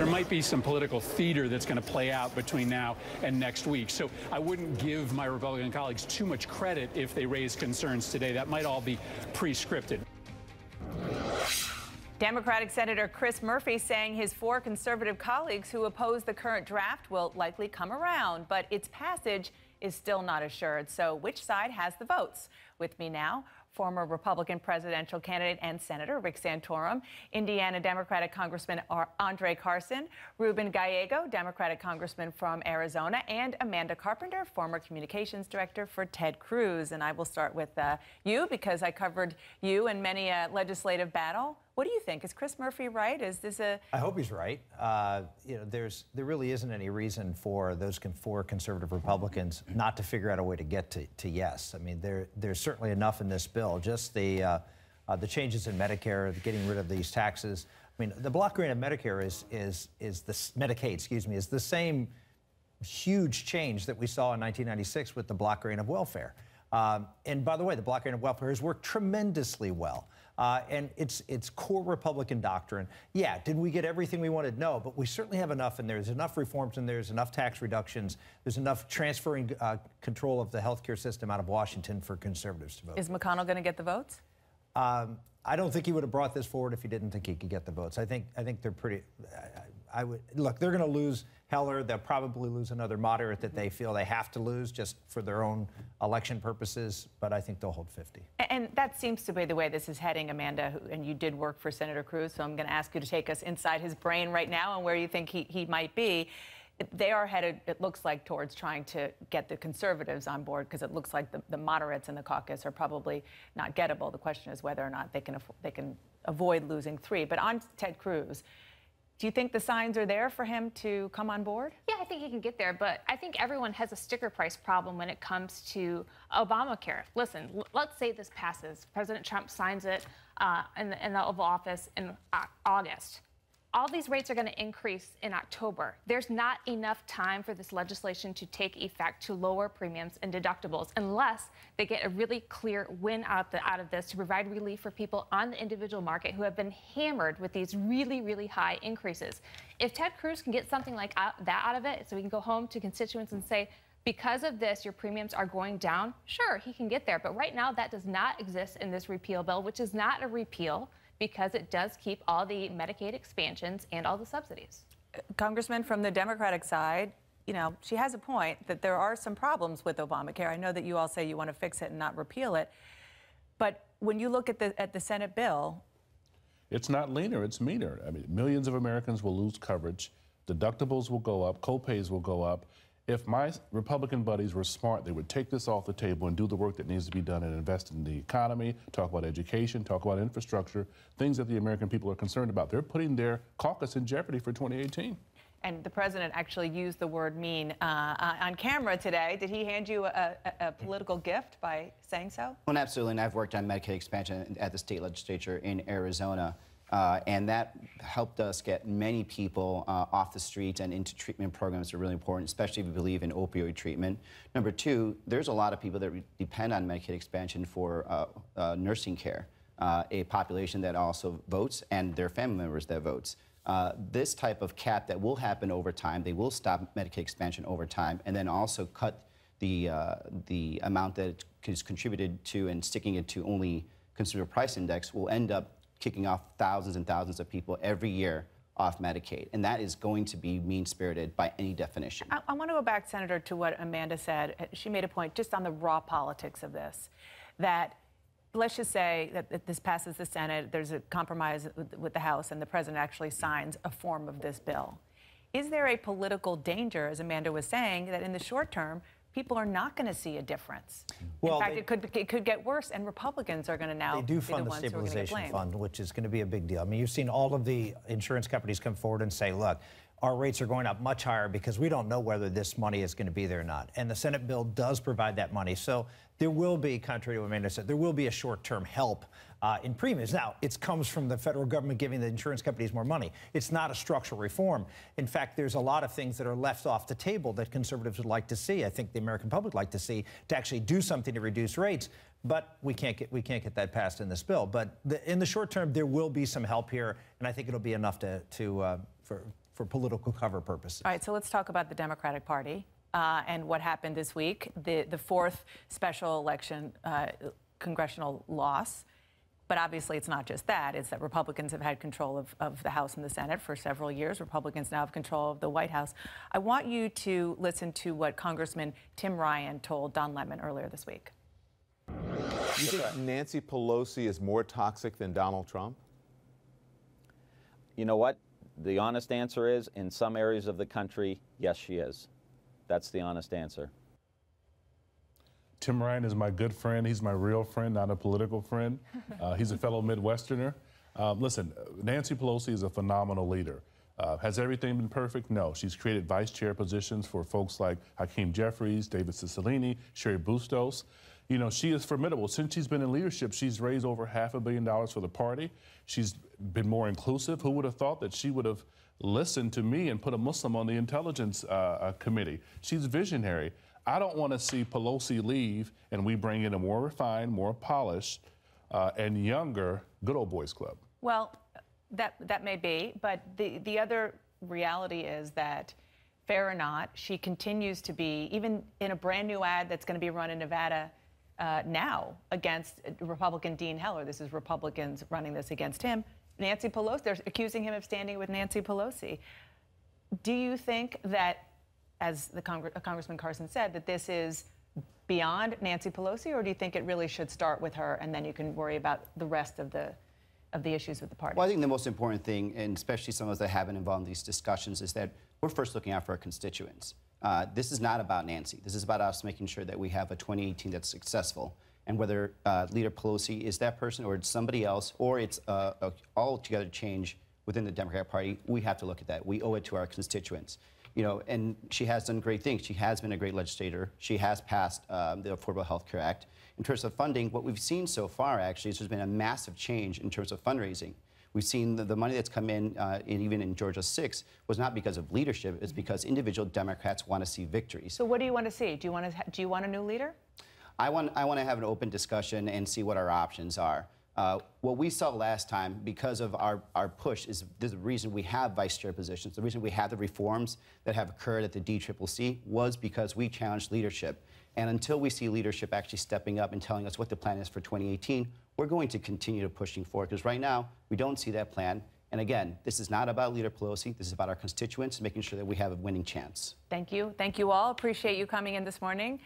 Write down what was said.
there might be some political theater that's going to play out between now and next week. So I wouldn't give my Republican colleagues too much credit if they raise concerns today. That might all be pre-scripted. Democratic Senator Chris Murphy saying his 4 conservative colleagues who oppose the current draft will likely come around, but its passage is still not assured. So which side has the votes? With me now, former Republican presidential candidate and Senator Rick Santorum, Indiana Democratic Congressman Andre Carson, Ruben Gallego, Democratic Congressman from Arizona, and Amanda Carpenter, former communications director for Ted Cruz. And I will start with you because I covered you in many legislative battle. What do you think? Is Chris Murphy right? Is this a... I hope he's right. You know, there really isn't any reason for those 4 conservative Republicans not to figure out a way to get to yes. I mean, there's certainly enough in this bill. Just the changes in Medicare, getting rid of these taxes. I mean, the block grant of Medicare is Medicaid, excuse me, is the same huge change that we saw in 1996 with the block grant of welfare. And by the way, the block grant of welfare has worked tremendously well. And it's core Republican doctrine. Yeah, did we get everything we wanted? No, but we certainly have enough, and there's enough reforms, and there's enough tax reductions. There's enough transferring control of the healthcare system out of Washington for conservatives to vote. Is McConnell going to get the votes? I don't think he would have brought this forward if he didn't think he could get the votes. I think they're pretty. Look, they're going to lose Heller. They'll probably lose another moderate that they feel they have to lose just for their own election purposes, but I think they'll hold 50. And that seems to be the way this is heading, Amanda, and you did work for Senator Cruz, so I'm going to ask you to take us inside his brain right now and where you think he might be. They are headed, it looks like, towards trying to get the conservatives on board, because it looks like the moderates in the caucus are probably not gettable. The question is whether or not they can avoid losing 3. But on Ted Cruz, do you think the signs are there for him to come on board? Yeah, I think he can get there, but I think everyone has a sticker price problem when it comes to Obamacare. Listen, let's say this passes. President Trump signs it in the Oval Office in August. All these rates are going to increase in October. There's not enough time for this legislation to take effect to lower premiums and deductibles unless they get a really clear win out of this to provide relief for people on the individual market who have been hammered with these really, really high increases. If Ted Cruz can get something like that out of it, so we can go home to constituents and say, because of this, your premiums are going down, sure, he can get there. But right now, that does not exist in this repeal bill, which is not a repeal, because it does keep all the Medicaid expansions and all the subsidies. Congressman, from the Democratic side, you know, she has a point that there are some problems with Obamacare. I know that you all say you want to fix it and not repeal it. But when you look at the Senate bill... It's not leaner, it's meaner. I mean, millions of Americans will lose coverage. Deductibles will go up, co-pays will go up. If my Republican buddies were smart, they would take this off the table and do the work that needs to be done and invest in the economy, talk about education, talk about infrastructure, things that the American people are concerned about. They're putting their caucus in jeopardy for 2018. And the president actually used the word mean on camera today. Did he hand you a political gift by saying so? Well, absolutely. And I've worked on Medicaid expansion at the state legislature in Arizona. And that helped us get many people off the streets and into treatment programs that are really important, especially if you believe in opioid treatment. Number 2, there's a lot of people that depend on Medicaid expansion for nursing care, a population that also votes and their family members that votes. This type of cap that will happen over time, they will stop Medicaid expansion over time, and then also cut the amount that is contributed to and sticking it to only consumer price index will end up kicking off thousands and thousands of people every year off Medicaid. And that is going to be mean-spirited by any definition. I want to go back, Senator, to what Amanda said. She made a point just on the raw politics of this, that let's just say that this passes the Senate, there's a compromise with the House, and the president actually signs a form of this bill. Is there a political danger, as Amanda was saying, that in the short term, people are not going to see a difference? Well, in fact, it could get worse, and Republicans are going to now be the ones who are going to get blamed. They do fund the stabilization fund, which is going to be a big deal. I mean, you've seen all of the insurance companies come forward and say, look, our rates are going up much higher because we don't know whether this money is going to be there or not. And the Senate bill does provide that money. So there will be, contrary to what Amanda said, there will be a short-term help in premiums. Now, it comes from the federal government giving the insurance companies more money. It's not a structural reform. In fact, there's a lot of things that are left off the table that conservatives would like to see, I think the American public like to see, to actually do something to reduce rates. But we can't get that passed in this bill. But in the short term, there will be some help here, and I think it'll be enough for political cover purposes. All right, so let's talk about the Democratic Party and what happened this week, the fourth special election congressional loss. But obviously, it's not just that. It's that Republicans have had control of the House and the Senate for several years. Republicans now have control of the White House. I want you to listen to what Congressman Tim Ryan told Don Lemon earlier this week. You think Nancy Pelosi is more toxic than Donald Trump? You know what? The honest answer is, in some areas of the country, yes, she is. That's the honest answer. Tim Ryan is my good friend. He's my real friend, not a political friend. He's a fellow Midwesterner. Listen, Nancy Pelosi is a phenomenal leader. Has everything been perfect? No. She's created vice chair positions for folks like Hakeem Jeffries, David Cicilline, Sherry Bustos. You know, she is formidable. Since she's been in leadership, she's raised over $500 million for the party. She's been more inclusive. Who would have thought that she would have listened to me and put a Muslim on the Intelligence Committee? She's visionary. I don't want to see Pelosi leave and we bring in a more refined, more polished, and younger good old boys club. Well, that may be, but the other reality is that, fair or not, she continues to be, even in a brand new ad that's going to be run in Nevada now against Republican Dean Heller. This is Republicans running this against him. Nancy Pelosi, they're accusing him of standing with Nancy Pelosi. Do you think that, as Congressman Carson said, that this is beyond Nancy Pelosi, or do you think it really should start with her and then you can worry about the rest of the issues with the party? Well, I think the most important thing, and especially some of us that have been involved in these discussions, is that we're first looking out for our constituents. This is not about Nancy. This is about us making sure that we have a 2018 that's successful. And whether Leader Pelosi is that person or it's somebody else or it's altogether change within the Democratic Party, we have to look at that. We owe it to our constituents. You know, and she has done great things. She has been a great legislator. She has passed the Affordable Health Care Act. In terms of funding, what we've seen so far, actually, is there's been a massive change in terms of fundraising. We've seen the money that's come in, even in Georgia 6, was not because of leadership. It's because individual Democrats want to see victories. So what do you want to see? Do you want a new leader? I want to have an open discussion and see what our options are. What we saw last time, because of our push, is the reason we have vice chair positions, the reason we have the reforms that have occurred at the DCCC was because we challenged leadership. And until we see leadership actually stepping up and telling us what the plan is for 2018, we're going to continue to pushing forward, because right now we don't see that plan. And again, this is not about Leader Pelosi. This is about our constituents, making sure that we have a winning chance. Thank you. Thank you all. Appreciate you coming in this morning.